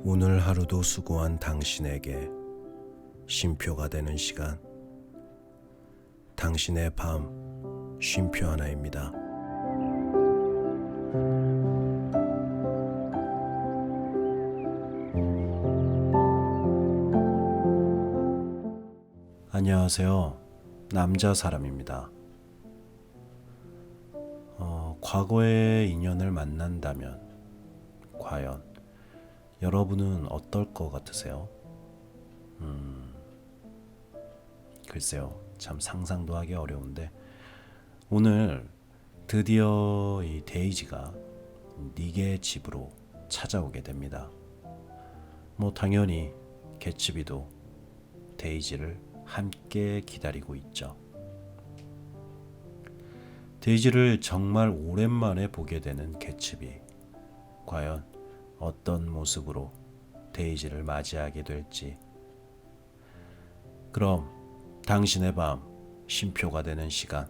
오늘 하루도 수고한 당신에게 쉼표가 되는 시간, 당신의 밤 쉼표 하나입니다. 안녕하세요. 남자 사람입니다. 과거의 인연을 만난다면 과연 여러분은 어떨 것 같으세요? 글쎄요, 참 상상도 하기 어려운데 오늘 드디어 이 데이지가 니게 집으로 찾아오게 됩니다. 당연히 개츠비도 데이지를 함께 기다리고 있죠. 데이지를 정말 오랜만에 보게 되는 개츠비, 과연 어떤 모습으로 데이지를 맞이하게 될지. 그럼 당신의 밤 쉼표가 되는 시간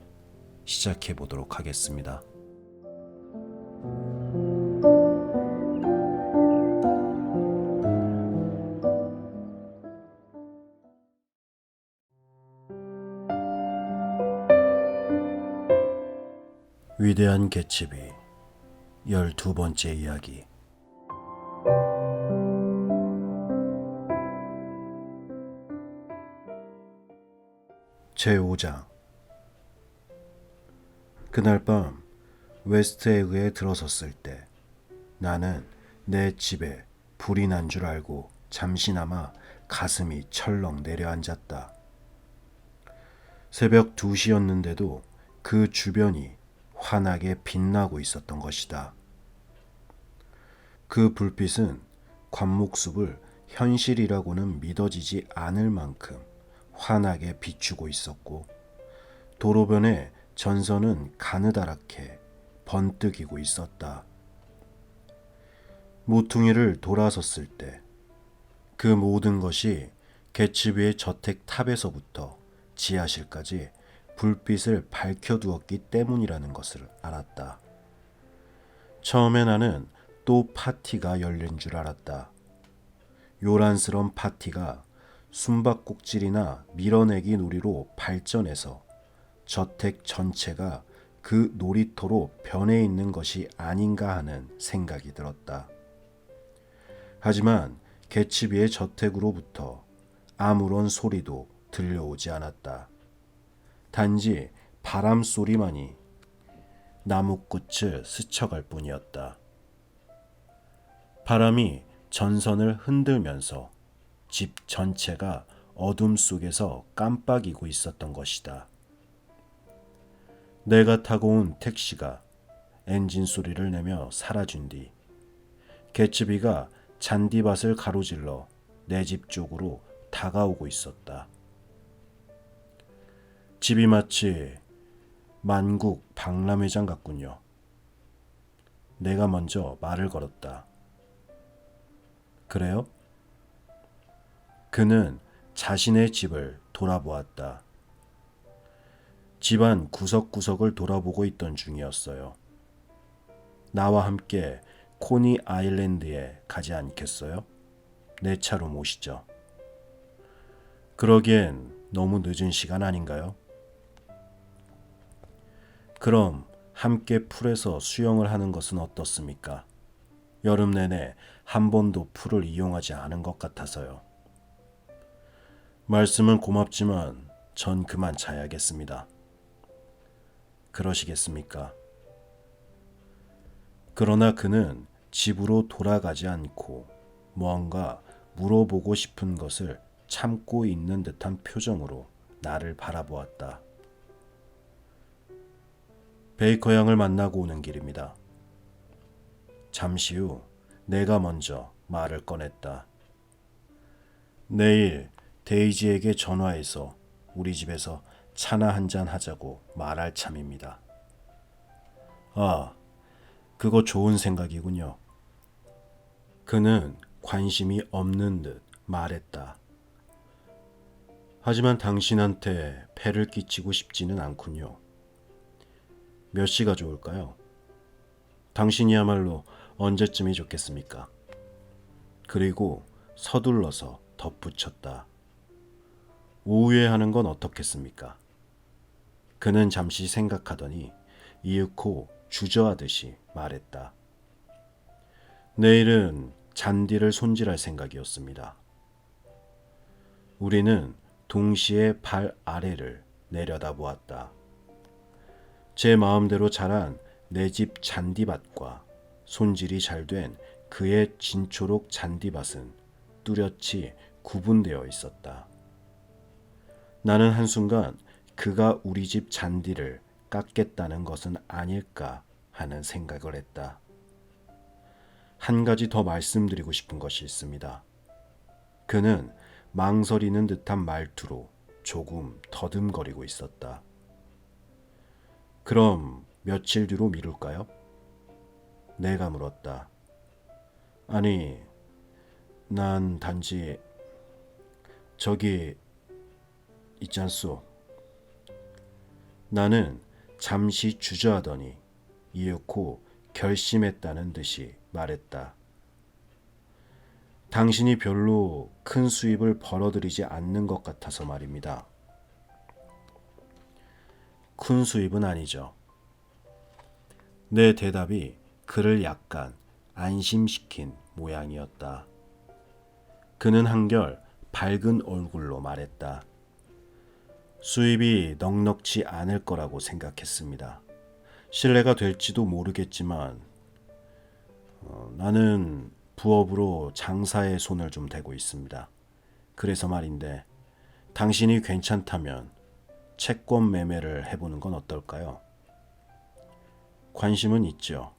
시작해 보도록 하겠습니다. 위대한 개츠비 12번째 이야기. 제5장. 그날 밤 웨스트에그에 들어섰을 때 나는 내 집에 불이 난 줄 알고 잠시나마 가슴이 철렁 내려앉았다. 새벽 2시였는데도 그 주변이 환하게 빛나고 있었던 것이다. 그 불빛은 관목숲을 현실이라고는 믿어지지 않을 만큼 환하게 비추고 있었고, 도로변의 전선은 가느다랗게 번뜩이고 있었다. 모퉁이를 돌아섰을 때 그 모든 것이 개츠비의 저택 탑에서부터 지하실까지 불빛을 밝혀두었기 때문이라는 것을 알았다. 처음에 나는 또 파티가 열린 줄 알았다. 요란스런 파티가 숨바꼭질이나 밀어내기 놀이로 발전해서 저택 전체가 그 놀이터로 변해 있는 것이 아닌가 하는 생각이 들었다. 하지만 개츠비의 저택으로부터 아무런 소리도 들려오지 않았다. 단지 바람 소리만이 나무꽃을 스쳐갈 뿐이었다. 바람이 전선을 흔들면서 집 전체가 어둠 속에서 깜빡이고 있었던 것이다. 내가 타고 온 택시가 엔진 소리를 내며 사라진 뒤 개츠비가 잔디밭을 가로질러 내 집 쪽으로 다가오고 있었다. 집이 마치 만국 박람회장 같군요. 내가 먼저 말을 걸었다. 그래요? 그는 자신의 집을 돌아보았다. 집안 구석구석을 돌아보고 있던 중이었어요. 나와 함께 코니 아일랜드에 가지 않겠어요? 내 차로 모시죠. 그러기엔 너무 늦은 시간 아닌가요? 그럼 함께 풀에서 수영을 하는 것은 어떻습니까? 여름 내내 한 번도 풀을 이용하지 않은 것 같아서요. 말씀은 고맙지만 전 그만 자야겠습니다. 그러시겠습니까? 그러나 그는 집으로 돌아가지 않고 뭔가 물어보고 싶은 것을 참고 있는 듯한 표정으로 나를 바라보았다. 베이커 양을 만나고 오는 길입니다. 잠시 후 내가 먼저 말을 꺼냈다. 내일 데이지에게 전화해서 우리 집에서 차나 한잔 하자고 말할 참입니다. 아, 그거 좋은 생각이군요. 그는 관심이 없는 듯 말했다. 하지만 당신한테 폐를 끼치고 싶지는 않군요. 몇 시가 좋을까요? 당신이야말로 언제쯤이 좋겠습니까? 그리고 서둘러서 덧붙였다. 오후에 하는 건 어떻겠습니까? 그는 잠시 생각하더니 이윽고 주저하듯이 말했다. 내일은 잔디를 손질할 생각이었습니다. 우리는 동시에 발 아래를 내려다보았다. 제 마음대로 자란 내 집 잔디밭과 손질이 잘 된 그의 진초록 잔디밭은 뚜렷이 구분되어 있었다. 나는 한순간 그가 우리 집 잔디를 깎겠다는 것은 아닐까 하는 생각을 했다. 한 가지 더 말씀드리고 싶은 것이 있습니다. 그는 망설이는 듯한 말투로 조금 더듬거리고 있었다. 그럼 며칠 뒤로 미룰까요? 내가 물었다. 아니, 난 단지 저기 있잖소. 나는 잠시 주저하더니 이윽고 결심했다는 듯이 말했다. 당신이 별로 큰 수입을 벌어들이지 않는 것 같아서 말입니다. 큰 수입은 아니죠. 내 대답이 그를 약간 안심시킨 모양이었다. 그는 한결 밝은 얼굴로 말했다. 수입이 넉넉지 않을 거라고 생각했습니다. 신뢰가 될지도 모르겠지만 나는 부업으로 장사에 손을 좀 대고 있습니다. 그래서 말인데 당신이 괜찮다면 채권 매매를 해보는 건 어떨까요? 관심은 있죠.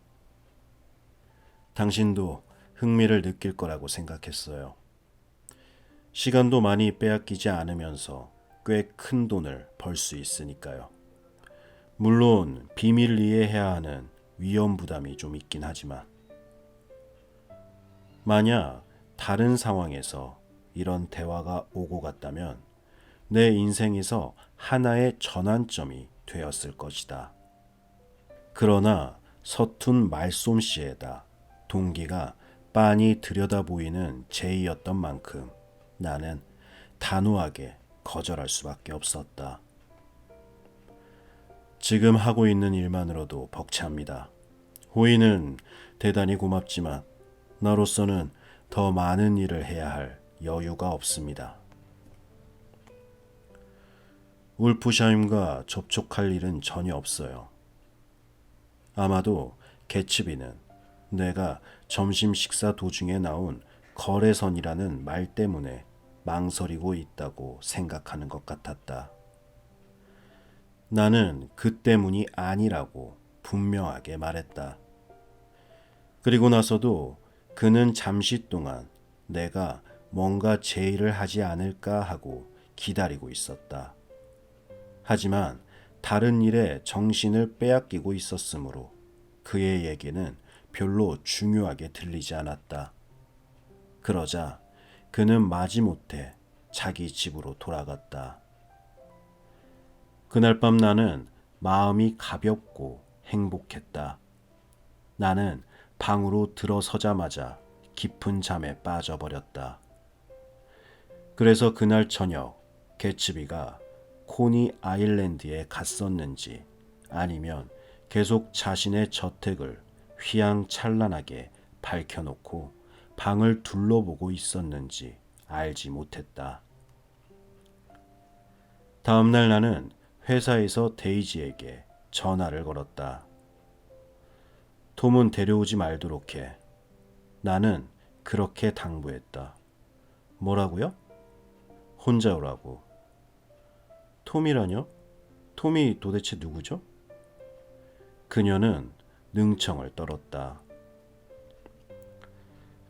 당신도 흥미를 느낄 거라고 생각했어요. 시간도 많이 빼앗기지 않으면서 꽤 큰 돈을 벌 수 있으니까요. 물론 비밀리에 해야 하는 위험 부담이 좀 있긴 하지만 만약 다른 상황에서 이런 대화가 오고 갔다면 내 인생에서 하나의 전환점이 되었을 것이다. 그러나 서툰 말솜씨에다 동기가 빤히 들여다 보이는 제의였던 만큼 나는 단호하게 거절할 수밖에 없었다. 지금 하고 있는 일만으로도 벅찹니다. 호의는 대단히 고맙지만 나로서는 더 많은 일을 해야 할 여유가 없습니다. 울프샤임과 접촉할 일은 전혀 없어요. 아마도 개츠비는 내가 점심 식사 도중에 나온 거래선이라는 말 때문에 망설이고 있다고 생각하는 것 같았다. 나는 그 때문이 아니라고 분명하게 말했다. 그리고 나서도 그는 잠시 동안 내가 뭔가 제의를 하지 않을까 하고 기다리고 있었다. 하지만 다른 일에 정신을 빼앗기고 있었으므로 그의 얘기는 별로 중요하게 들리지 않았다. 그러자 그는 마지못해 자기 집으로 돌아갔다. 그날 밤 나는 마음이 가볍고 행복했다. 나는 방으로 들어서자마자 깊은 잠에 빠져버렸다. 그래서 그날 저녁 개츠비가 코니 아일랜드에 갔었는지 아니면 계속 자신의 저택을 휘황찬란하게 밝혀놓고 방을 둘러보고 있었는지 알지 못했다. 다음 날 나는 회사에서 데이지에게 전화를 걸었다. 톰은 데려오지 말도록 해. 나는 그렇게 당부했다. 뭐라고요? 혼자 오라고. 톰이라뇨? 톰이 도대체 누구죠? 그녀는 능청을 떨었다.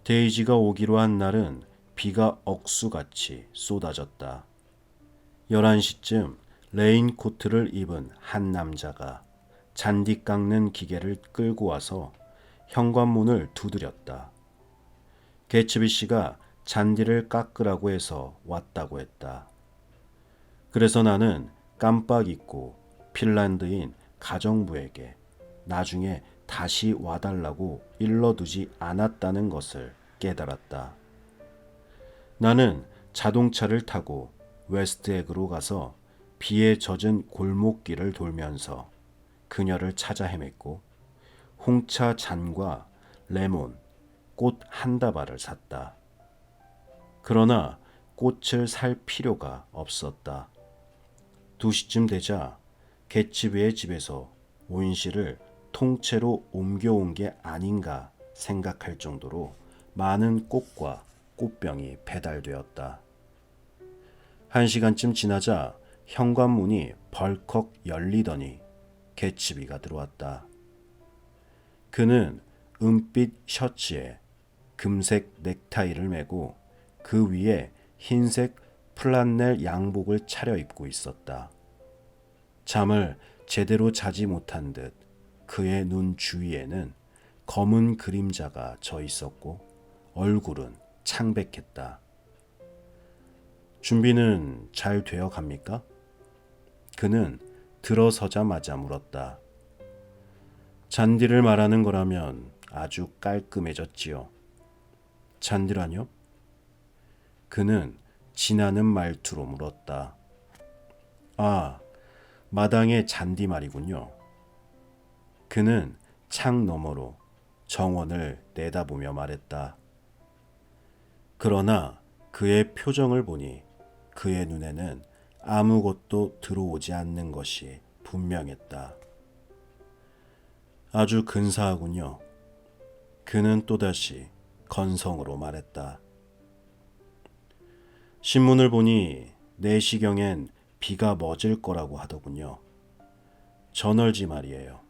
데이지가 오기로 한 날은 비가 억수같이 쏟아졌다. 11시쯤 레인코트를 입은 한 남자가 잔디 깎는 기계를 끌고 와서 현관문을 두드렸다. 개츠비 씨가 잔디를 깎으라고 해서 왔다고 했다. 그래서 나는 깜빡 잊고 핀란드인 가정부에게 나중에 다시 와달라고 일러두지 않았다는 것을 깨달았다. 나는 자동차를 타고 웨스트에그로 가서 비에 젖은 골목길을 돌면서 그녀를 찾아 헤맸고 홍차 잔과 레몬, 꽃 한 다발을 샀다. 그러나 꽃을 살 필요가 없었다. 2시쯤 되자 개츠비의 집에서 온실을 통째로 옮겨온 게 아닌가 생각할 정도로 많은 꽃과 꽃병이 배달되었다. 1시간쯤 지나자 현관문이 벌컥 열리더니 개츠비가 들어왔다. 그는 은빛 셔츠에 금색 넥타이를 매고 그 위에 흰색 플란넬 양복을 차려입고 있었다. 잠을 제대로 자지 못한 듯 그의 눈 주위에는 검은 그림자가 져 있었고 얼굴은 창백했다. 준비는 잘 되어 갑니까? 그는 들어서자마자 물었다. 잔디를 말하는 거라면 아주 깔끔해졌지요. 잔디라뇨? 그는 지나는 말투로 물었다. 아, 마당의 잔디 말이군요. 그는 창 너머로 정원을 내다보며 말했다. 그러나 그의 표정을 보니 그의 눈에는 아무것도 들어오지 않는 것이 분명했다. 아주 근사하군요. 그는 또다시 건성으로 말했다. 신문을 보니 내시경엔 비가 멎을 거라고 하더군요. 저널지 말이에요.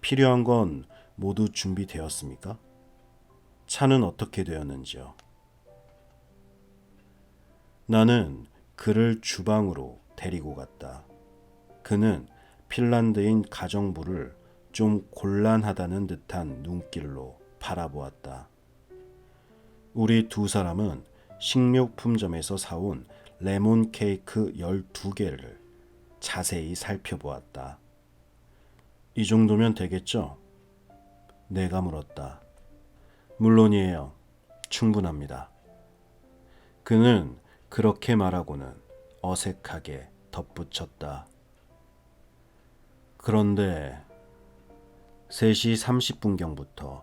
필요한 건 모두 준비되었습니까? 차는 어떻게 되었는지요? 나는 그를 주방으로 데리고 갔다. 그는 핀란드인 가정부를 좀 곤란하다는 듯한 눈길로 바라보았다. 우리 두 사람은 식료품점에서 사온 레몬 케이크 12개를 자세히 살펴보았다. 이 정도면 되겠죠? 내가 물었다. 물론이에요. 충분합니다. 그는 그렇게 말하고는 어색하게 덧붙였다. 그런데 3시 30분경부터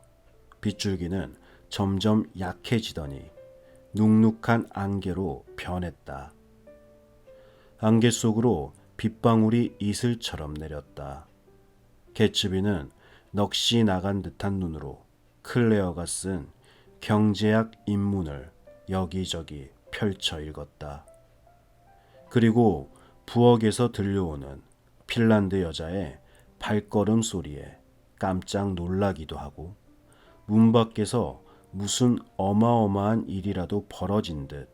빗줄기는 점점 약해지더니 눅눅한 안개로 변했다. 안개 속으로 빗방울이 이슬처럼 내렸다. 개츠비는 넋이 나간 듯한 눈으로 클레어가 쓴 경제학 입문을 여기저기 펼쳐 읽었다. 그리고 부엌에서 들려오는 핀란드 여자의 발걸음 소리에 깜짝 놀라기도 하고 문 밖에서 무슨 어마어마한 일이라도 벌어진 듯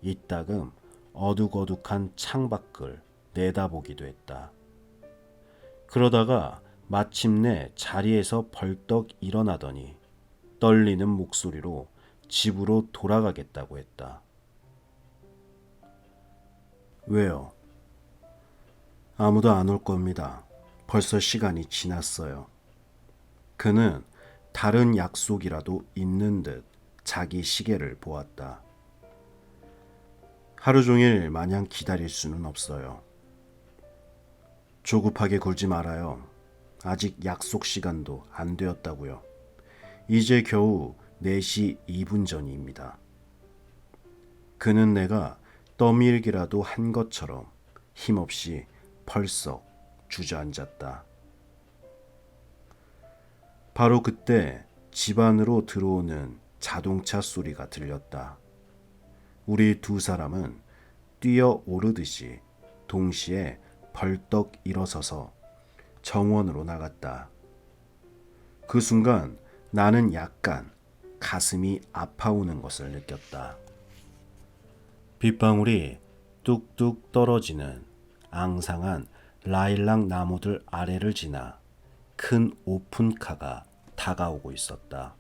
이따금 어둑어둑한 창밖을 내다보기도 했다. 그러다가 마침내 자리에서 벌떡 일어나더니 떨리는 목소리로 집으로 돌아가겠다고 했다. 왜요? 아무도 안 올 겁니다. 벌써 시간이 지났어요. 그는 다른 약속이라도 있는 듯 자기 시계를 보았다. 하루 종일 마냥 기다릴 수는 없어요. 조급하게 굴지 말아요. 아직 약속 시간도 안 되었다고요. 이제 겨우 4시 2분 전입니다. 그는 내가 떠밀기라도 한 것처럼 힘없이 펄썩 주저앉았다. 바로 그때 집 안으로 들어오는 자동차 소리가 들렸다. 우리 두 사람은 뛰어오르듯이 동시에 벌떡 일어서서 정원으로 나갔다. 그 순간 나는 약간 가슴이 아파오는 것을 느꼈다. 빗방울이 뚝뚝 떨어지는 앙상한 라일락 나무들 아래를 지나 큰 오픈카가 다가오고 있었다.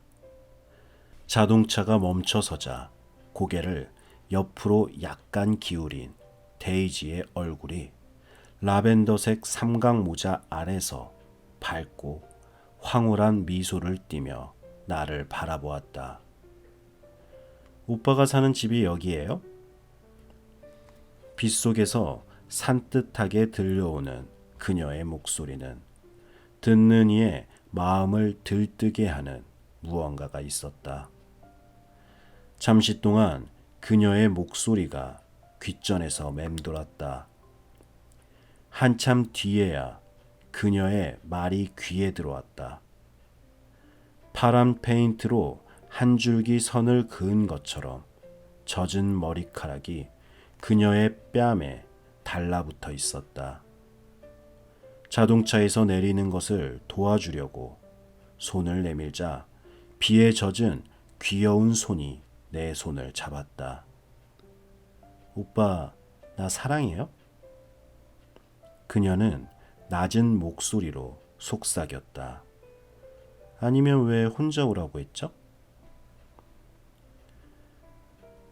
자동차가 멈춰서자 고개를 옆으로 약간 기울인 데이지의 얼굴이 라벤더색 삼각 모자 아래서 밝고 황홀한 미소를 띠며 나를 바라보았다. 오빠가 사는 집이 여기예요? 빗속에서 산뜻하게 들려오는 그녀의 목소리는 듣는 이의 마음을 들뜨게 하는 무언가가 있었다. 잠시 동안 그녀의 목소리가 귓전에서 맴돌았다. 한참 뒤에야 그녀의 말이 귀에 들어왔다. 파란 페인트로 한 줄기 선을 그은 것처럼 젖은 머리카락이 그녀의 뺨에 달라붙어 있었다. 자동차에서 내리는 것을 도와주려고 손을 내밀자 비에 젖은 귀여운 손이 내 손을 잡았다. 오빠, 나 사랑해요? 그녀는 낮은 목소리로 속삭였다. 아니면 왜 혼자 오라고 했죠?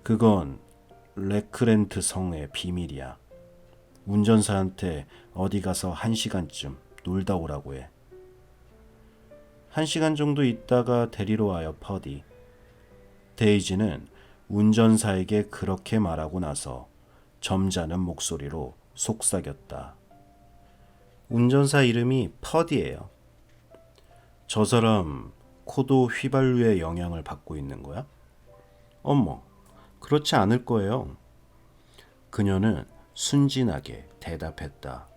그건 레크렌트 성의 비밀이야. 운전사한테 어디 가서 1시간쯤 놀다 오라고 해. 1시간 정도 있다가 데리러 와요, 퍼디. 데이지는 운전사에게 그렇게 말하고 나서 점잖은 목소리로 속삭였다. 운전사 이름이 퍼디예요. 저 사람 코도 휘발유의 영향을 받고 있는 거야? 어머, 그렇지 않을 거예요. 그녀는 순진하게 대답했다.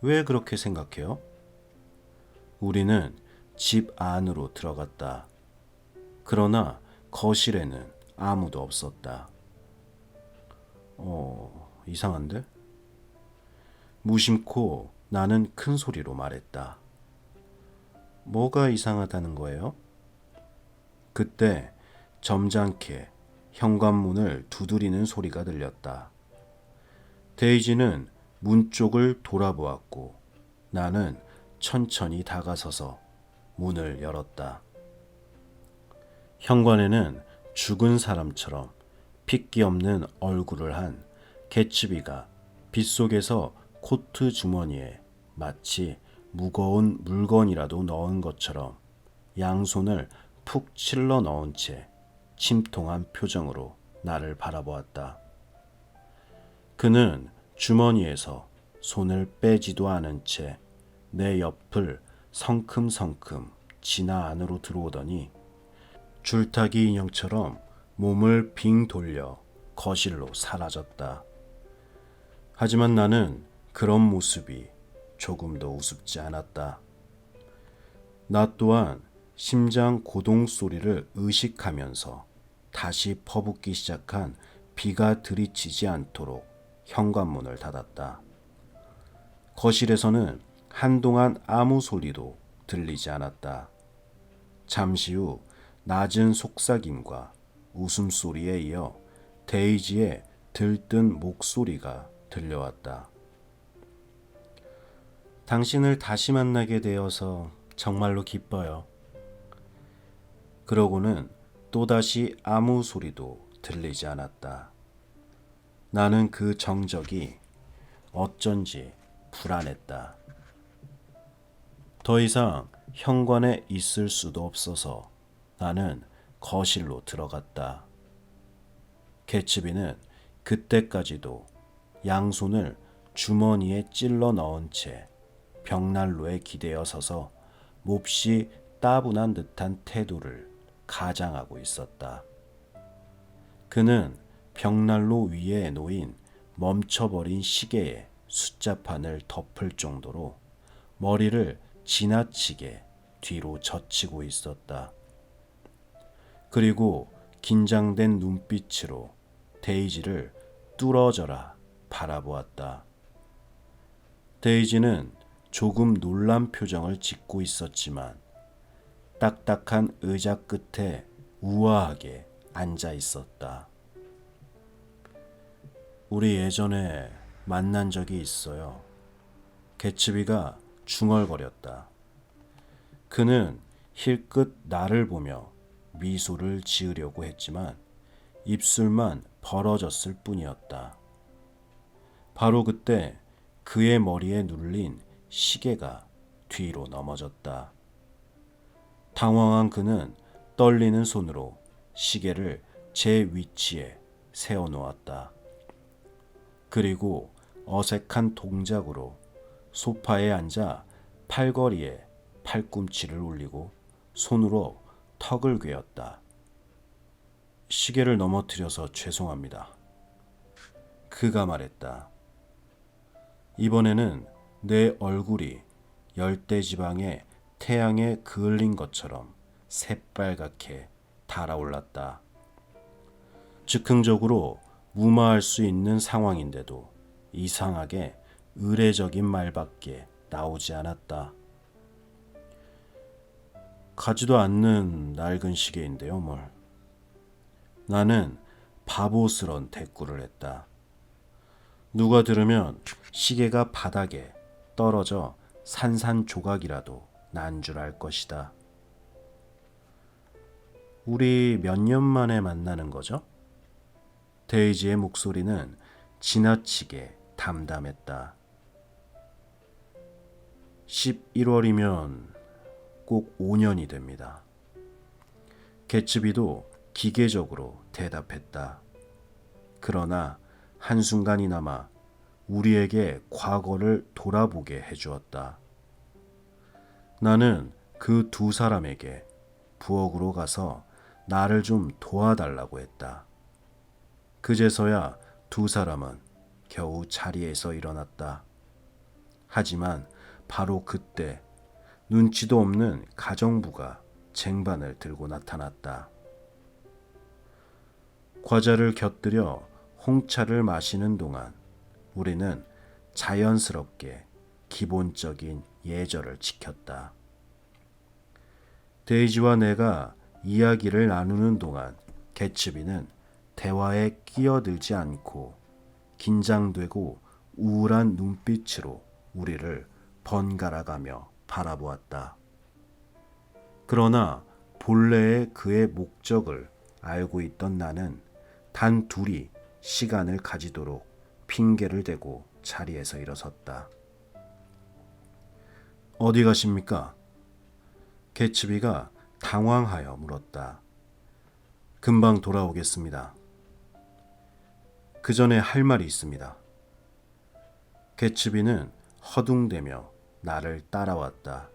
왜 그렇게 생각해요? 우리는 집 안으로 들어갔다. 그러나 거실에는 아무도 없었다. 이상한데? 무심코 나는 큰 소리로 말했다. 뭐가 이상하다는 거예요? 그때 점잖게 현관문을 두드리는 소리가 들렸다. 데이지는 문 쪽을 돌아보았고 나는 천천히 다가서서 문을 열었다. 현관에는 죽은 사람처럼 핏기 없는 얼굴을 한 개츠비가 빗속에서 코트 주머니에 마치 무거운 물건이라도 넣은 것처럼 양손을 푹 찔러 넣은 채 침통한 표정으로 나를 바라보았다. 그는 주머니에서 손을 빼지도 않은 채 내 옆을 성큼성큼 지나 안으로 들어오더니 줄타기 인형처럼 몸을 빙 돌려 거실로 사라졌다. 하지만 나는 그런 모습이 조금도 우습지 않았다. 나 또한 심장 고동 소리를 의식하면서 다시 퍼붓기 시작한 비가 들이치지 않도록 현관문을 닫았다. 거실에서는 한동안 아무 소리도 들리지 않았다. 잠시 후 낮은 속삭임과 웃음소리에 이어 데이지의 들뜬 목소리가 들려왔다. 당신을 다시 만나게 되어서 정말로 기뻐요. 그러고는 또다시 아무 소리도 들리지 않았다. 나는 그 정적이 어쩐지 불안했다. 더 이상 현관에 있을 수도 없어서 나는 거실로 들어갔다. 개츠비는 그때까지도 양손을 주머니에 찔러 넣은 채 벽난로에 기대어 서서 몹시 따분한 듯한 태도를 가장하고 있었다. 그는 벽난로 위에 놓인 멈춰버린 시계의 숫자판을 덮을 정도로 머리를 지나치게 뒤로 젖히고 있었다. 그리고 긴장된 눈빛으로 데이지를 뚫어져라 바라보았다. 데이지는 조금 놀란 표정을 짓고 있었지만 딱딱한 의자 끝에 우아하게 앉아 있었다. 우리 예전에 만난 적이 있어요. 개츠비가 중얼거렸다. 그는 힐끗 나를 보며 미소를 지으려고 했지만 입술만 벌어졌을 뿐이었다. 바로 그때 그의 머리에 눌린 시계가 뒤로 넘어졌다. 당황한 그는 떨리는 손으로 시계를 제 위치에 세워놓았다. 그리고 어색한 동작으로 소파에 앉아 팔걸이에 팔꿈치를 올리고 손으로 턱을 괴었다. 시계를 넘어뜨려서 죄송합니다. 그가 말했다. 이번에는 내 얼굴이 열대지방의 태양에 그을린 것처럼 새빨갛게 달아올랐다. 즉흥적으로 무마할 수 있는 상황인데도 이상하게 의례적인 말밖에 나오지 않았다. 가지도 않는 낡은 시계인데요, 뭘. 나는 바보스런 대꾸를 했다. 누가 들으면 시계가 바닥에 떨어져 산산조각이라도 난 줄 알 것이다. 우리 몇 년 만에 만나는 거죠? 데이지의 목소리는 지나치게 담담했다. 11월이면 꼭 5년이 됩니다. 개츠비도 기계적으로 대답했다. 그러나 한순간이나마 우리에게 과거를 돌아보게 해주었다. 나는 그 두 사람에게 부엌으로 가서 나를 좀 도와달라고 했다. 그제서야 두 사람은 겨우 자리에서 일어났다. 하지만 바로 그때 눈치도 없는 가정부가 쟁반을 들고 나타났다. 과자를 곁들여 홍차를 마시는 동안 우리는 자연스럽게 기본적인 예절을 지켰다. 데이지와 내가 이야기를 나누는 동안 개츠비는 대화에 끼어들지 않고 긴장되고 우울한 눈빛으로 우리를 번갈아가며 바라보았다. 그러나 본래의 그의 목적을 알고 있던 나는 단 둘이 시간을 가지도록 핑계를 대고 자리에서 일어섰다. 어디 가십니까? 개츠비가 당황하여 물었다. 금방 돌아오겠습니다. 그 전에 할 말이 있습니다. 개츠비는 허둥대며 나를 따라왔다.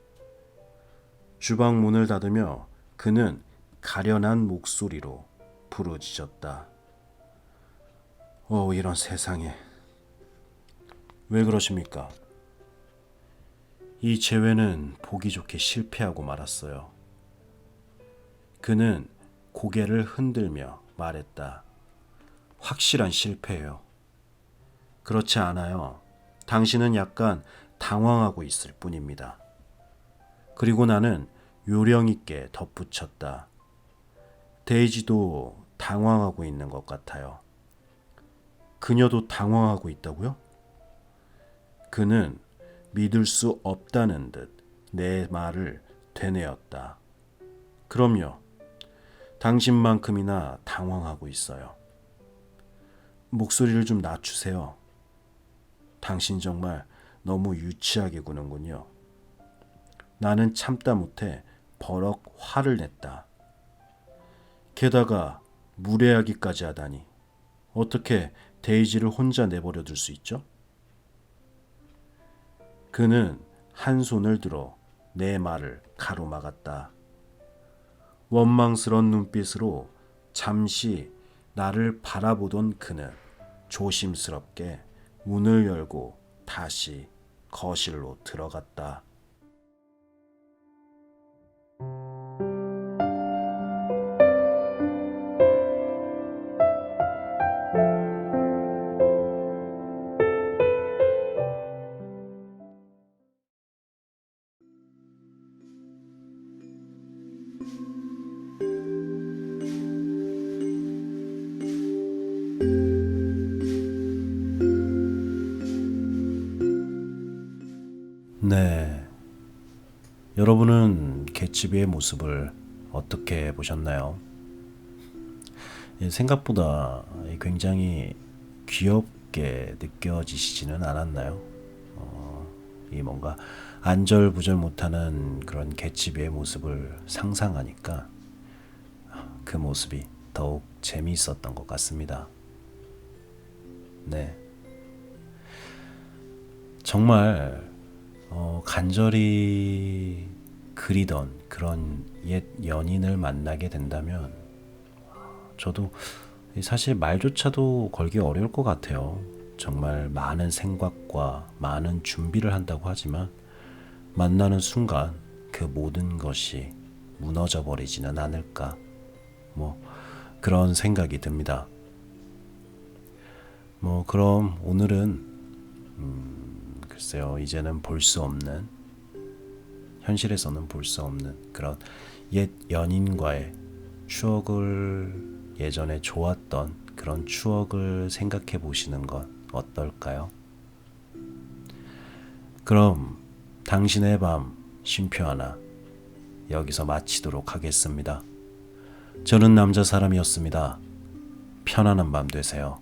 주방 문을 닫으며 그는 가련한 목소리로 부르짖었다. 이런 세상에. 왜 그러십니까? 이 재회는 보기 좋게 실패하고 말았어요. 그는 고개를 흔들며 말했다. 확실한 실패예요. 그렇지 않아요. 당신은 약간 당황하고 있을 뿐입니다. 그리고 나는 요령 있게 덧붙였다. 데이지도 당황하고 있는 것 같아요. 그녀도 당황하고 있다고요? 그는 믿을 수 없다는 듯 내 말을 되뇌었다. 그럼요. 당신만큼이나 당황하고 있어요. 목소리를 좀 낮추세요. 당신 정말 너무 유치하게 구는군요. 나는 참다 못해 버럭 화를 냈다. 게다가 무례하기까지 하다니. 어떻게 데이지를 혼자 내버려 둘 수 있죠? 그는 한 손을 들어 내 말을 가로막았다. 원망스런 눈빛으로 잠시 나를 바라보던 그는 조심스럽게 문을 열고 다시 거실로 들어갔다. 네. 여러분은 개츠비의 모습을 어떻게 보셨나요? 생각보다 굉장히 귀엽게 느껴지시지는 않았나요? 이 뭔가 안절부절 못하는 그런 개츠비의 모습을 상상하니까 그 모습이 더욱 재미있었던 것 같습니다. 네. 정말 간절히 그리던 그런 옛 연인을 만나게 된다면 저도 사실 말조차도 걸기 어려울 것 같아요. 정말 많은 생각과 많은 준비를 한다고 하지만 만나는 순간 그 모든 것이 무너져 버리지는 않을까, 그런 생각이 듭니다. 그럼 오늘은 글쎄요, 이제는 볼 수 없는, 현실에서는 볼 수 없는 그런 옛 연인과의 추억을, 예전에 좋았던 그런 추억을 생각해 보시는 건 어떨까요? 그럼 당신의 밤 쉼표 하나 여기서 마치도록 하겠습니다. 저는 남자 사람이었습니다. 편안한 밤 되세요.